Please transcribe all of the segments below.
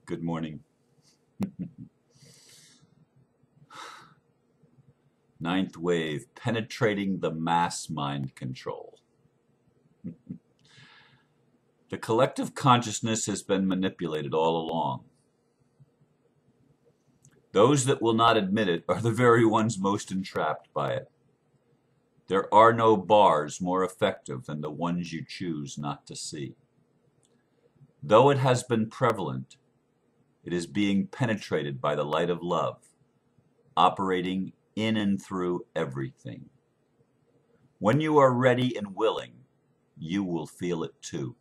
Good morning. Ninth wave, penetrating the mass mind control. The collective consciousness has been manipulated all along. Those that will not admit it are the very ones most entrapped by it. There are no bars more effective than the ones you choose not to see. Though it has been prevalent, it is being penetrated by the light of love, operating in and through everything. When you are ready and willing, you will feel it too.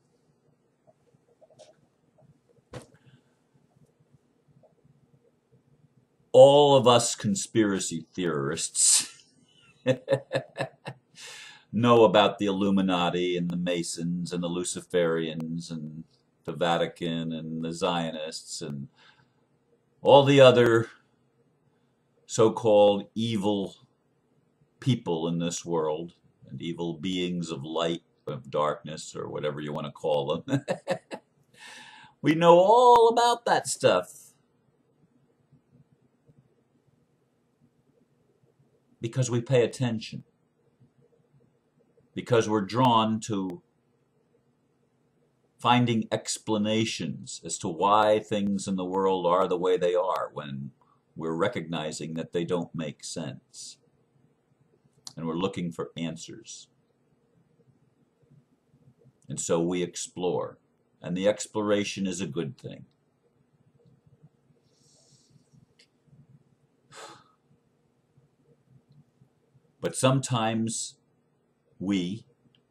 All of us conspiracy theorists know about the Illuminati and the Masons and the Luciferians and the Vatican and the Zionists and all the other so-called evil people in this world and evil beings of light, of darkness, or whatever you want to call them. We know all about that stuff because we pay attention, because we're drawn to finding explanations as to why things in the world are the way they are when we're recognizing that they don't make sense. And we're looking for answers. And so we explore. And the exploration is a good thing. But sometimes we,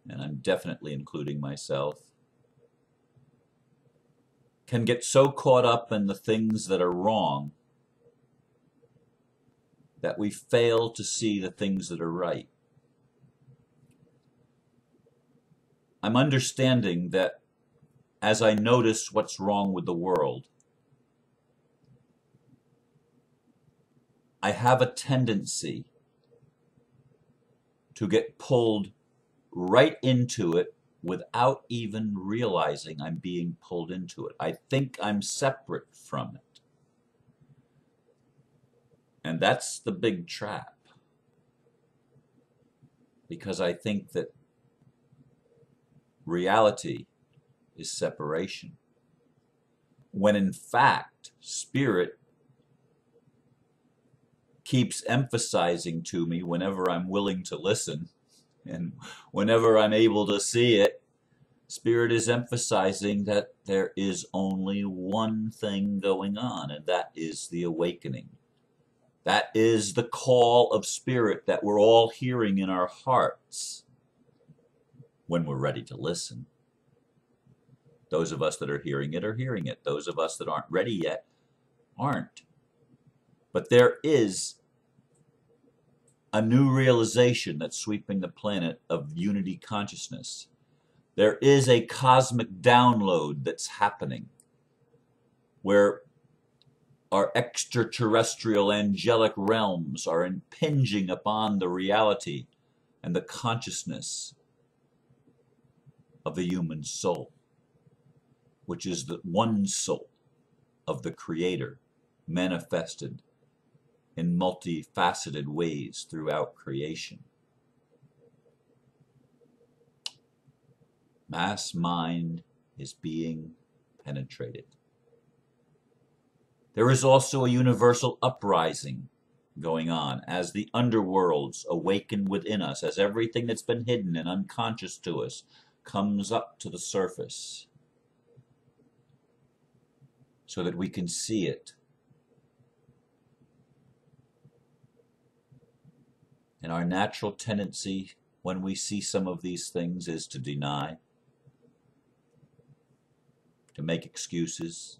and I'm definitely including myself, can get so caught up in the things that are wrong that we fail to see the things that are right. I'm understanding that as I notice what's wrong with the world, I have a tendency to get pulled right into it without even realizing I'm being pulled into it. I think I'm separate from it. And that's the big trap. Because I think that reality is separation. When in fact, spirit keeps emphasizing to me whenever I'm willing to listen and whenever I'm able to see it, Spirit is emphasizing that there is only one thing going on, and that is the awakening. That is the call of Spirit that we're all hearing in our hearts when we're ready to listen. Those of us that are hearing it are hearing it. Those of us that aren't ready yet aren't. But there is a new realization that's sweeping the planet of unity consciousness. There is a cosmic download that's happening where our extraterrestrial angelic realms are impinging upon the reality and the consciousness of the human soul, which is the one soul of the Creator manifested in multifaceted ways throughout creation. Mass mind is being penetrated. There is also a universal uprising going on as the underworlds awaken within us, as everything that's been hidden and unconscious to us comes up to the surface so that we can see it. And our natural tendency when we see some of these things is to deny, to make excuses,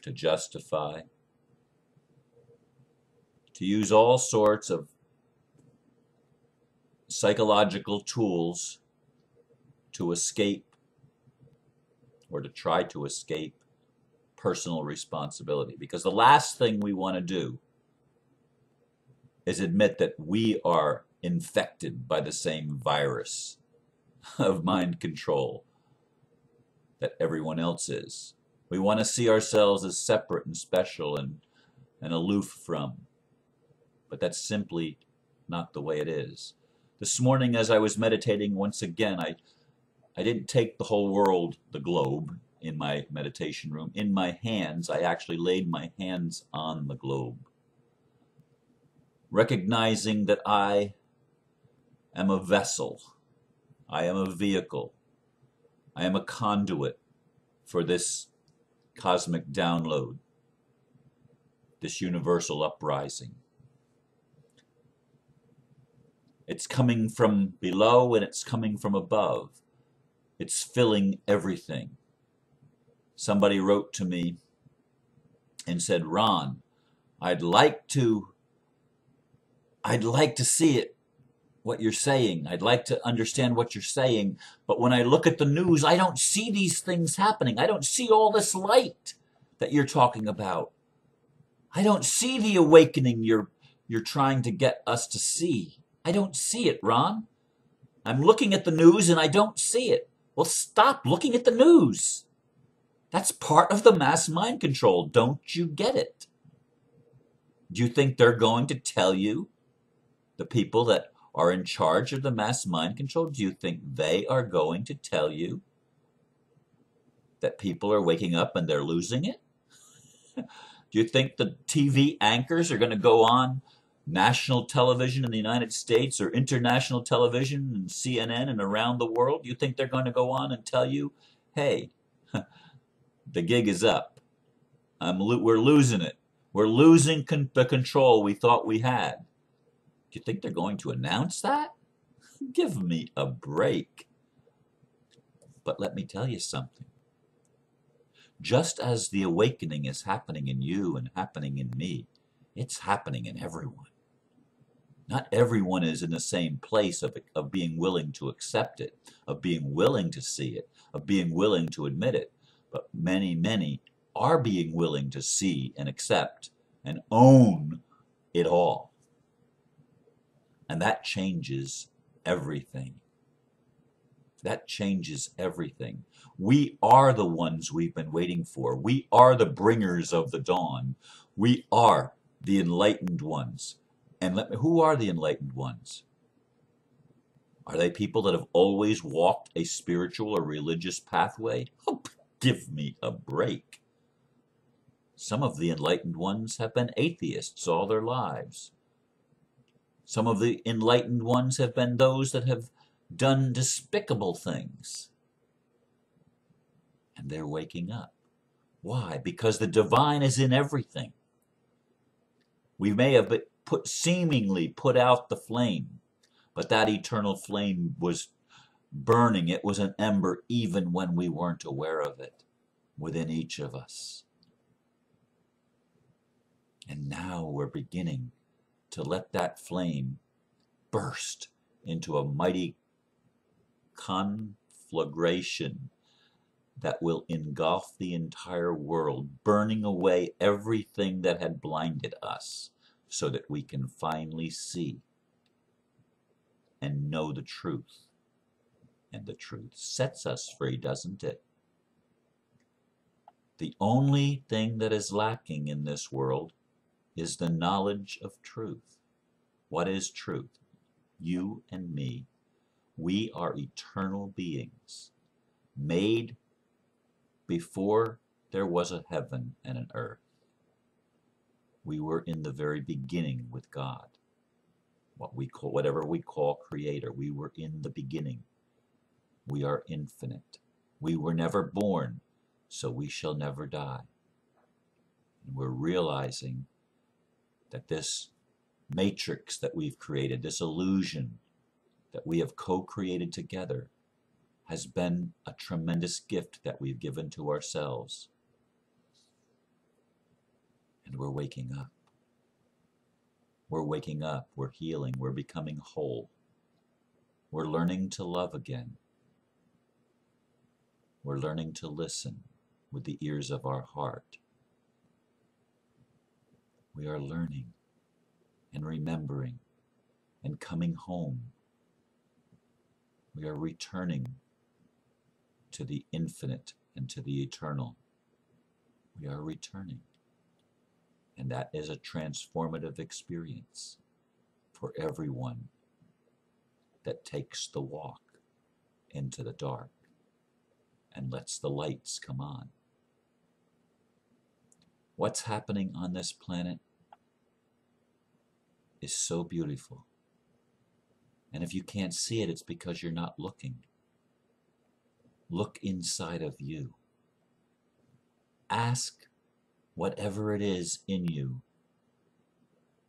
to justify, to use all sorts of psychological tools to escape or to try to escape personal responsibility. Because the last thing we want to do is admit that we are infected by the same virus of mind control that everyone else is. We want to see ourselves as separate and special and aloof from. But that's simply not the way it is. This morning as I was meditating once again, I didn't take the whole world, the globe, in my meditation room. In my hands, I actually laid my hands on the globe, recognizing that I am a vessel, I am a vehicle, I am a conduit for this cosmic download, this universal uprising. It's coming from below and it's coming from above. It's filling everything. Somebody wrote to me and said, Ron, I'd like to see it, what you're saying. I'd like to understand what you're saying. But when I look at the news, I don't see these things happening. I don't see all this light that you're talking about. I don't see the awakening you're trying to get us to see. I don't see it, Ron. I'm looking at the news and I don't see it. Well, stop looking at the news. That's part of the mass mind control. Don't you get it? Do you think they're going to tell you, the people that are in charge of the mass mind control, do you think they are going to tell you that people are waking up and they're losing it? Do you think the TV anchors are going to go on national television in the United States or international television and CNN and around the world? You think they're going to go on and tell you, hey, the gig is up. We're losing it. We're losing the control we thought we had. Do you think they're going to announce that? Give me a break. But let me tell you something. Just as the awakening is happening in you and happening in me, it's happening in everyone. Not everyone is in the same place of being willing to accept it, of being willing to see it, of being willing to admit it. But many, many are being willing to see and accept and own it all. And that changes everything. That changes everything. We are the ones we've been waiting for. We are the bringers of the dawn. We are the enlightened ones. And who are the enlightened ones? Are they people that have always walked a spiritual or religious pathway? Oh, give me a break. Some of the enlightened ones have been atheists all their lives. Some of the enlightened ones have been those that have done despicable things. And they're waking up. Why? Because the divine is in everything. We may have seemingly put out the flame, but that eternal flame was burning. It was an ember even when we weren't aware of it within each of us. And now we're beginning to let that flame burst into a mighty conflagration that will engulf the entire world, burning away everything that had blinded us so that we can finally see and know the truth. And the truth sets us free, doesn't it? The only thing that is lacking in this world is the knowledge of truth. What is truth? You and me. We are eternal beings, made before there was a heaven and an earth. We were in the very beginning with God. Whatever we call creator, we were in the beginning. We are infinite. We were never born, so we shall never die. And we're realizing that this matrix that we've created, this illusion that we have co-created together, has been a tremendous gift that we've given to ourselves. And we're waking up. We're waking up. We're healing. We're becoming whole. We're learning to love again. We're learning to listen with the ears of our heart. We are learning and remembering and coming home. We are returning to the infinite and to the eternal. We are returning. And that is a transformative experience for everyone that takes the walk into the dark and lets the lights come on. What's happening on this planet is so beautiful. And if you can't see it, it's because you're not looking. Look inside of you. Ask whatever it is in you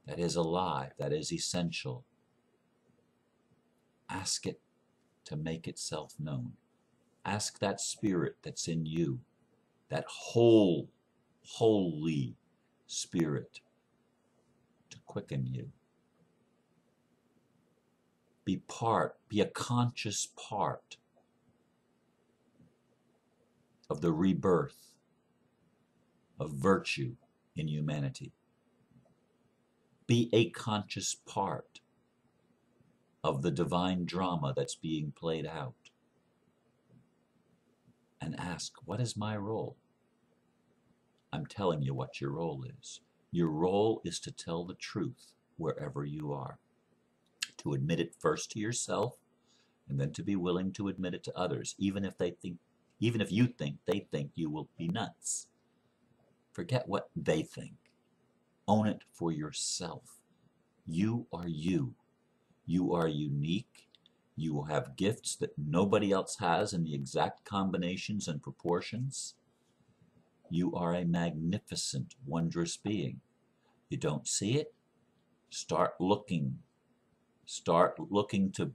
that is alive, that is essential. Ask it to make itself known. Ask that spirit that's in you, that holy spirit, to quicken you. Be a conscious part of the rebirth of virtue in humanity. Be a conscious part of the divine drama that's being played out. And ask, what is my role? I'm telling you what your role is. Your role is to tell the truth wherever you are. To admit it first to yourself, and then to be willing to admit it to others, even if you think they think you will be nuts. Forget what they think. Own it for yourself. You are you. You are unique. You have gifts that nobody else has in the exact combinations and proportions. You are a magnificent, wondrous being. You don't see it? Start looking. Start looking to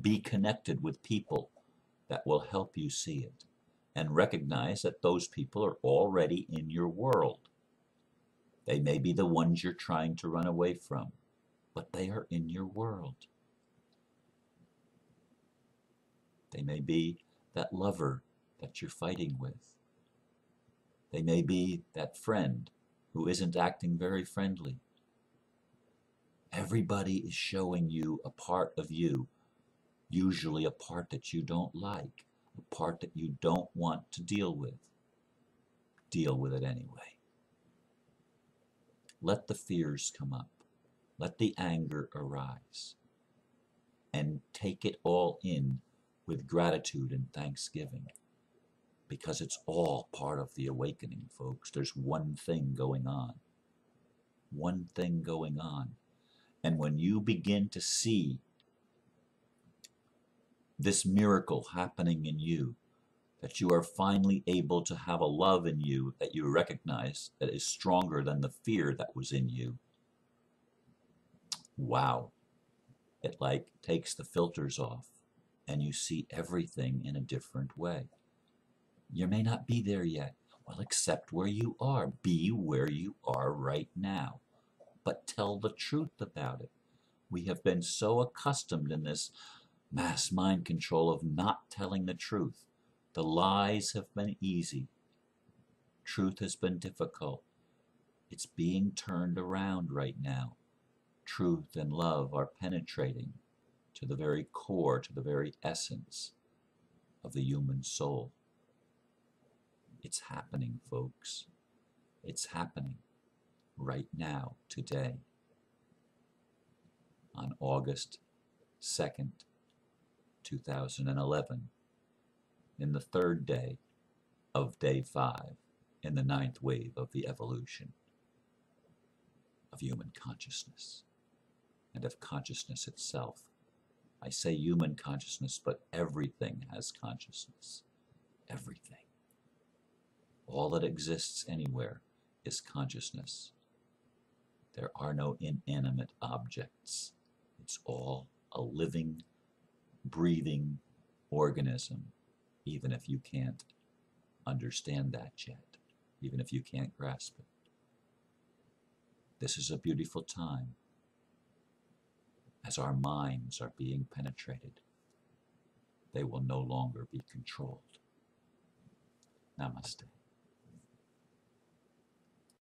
be connected with people that will help you see it. And recognize that those people are already in your world. They may be the ones you're trying to run away from, but they are in your world. They may be that lover that you're fighting with. They may be that friend who isn't acting very friendly. Everybody is showing you a part of you, usually a part that you don't like, a part that you don't want to deal with. Deal with it anyway. Let the fears come up. Let the anger arise. And take it all in with gratitude and thanksgiving. Because it's all part of the awakening, folks. There's one thing going on. One thing going on. And when you begin to see this miracle happening in you, that you are finally able to have a love in you that you recognize that is stronger than the fear that was in you. Wow. It like takes the filters off and you see everything in a different way. You may not be there yet. Well, accept where you are. Be where you are right now. But tell the truth about it. We have been so accustomed in this mass mind control of not telling the truth. The lies have been easy. Truth has been difficult. It's being turned around right now. Truth and love are penetrating to the very core, to the very essence of the human soul. It's happening, folks. It's happening right now, today, on August 2nd, 2011, in the third day of day 5 in the 9th wave of the evolution of human consciousness and of consciousness itself. I say human consciousness, but everything has consciousness. Everything. All that exists anywhere is consciousness. There are no inanimate objects. It's all a living, breathing organism, even if you can't understand that yet, even if you can't grasp it. This is a beautiful time as our minds are being penetrated. They will no longer be controlled. Namaste.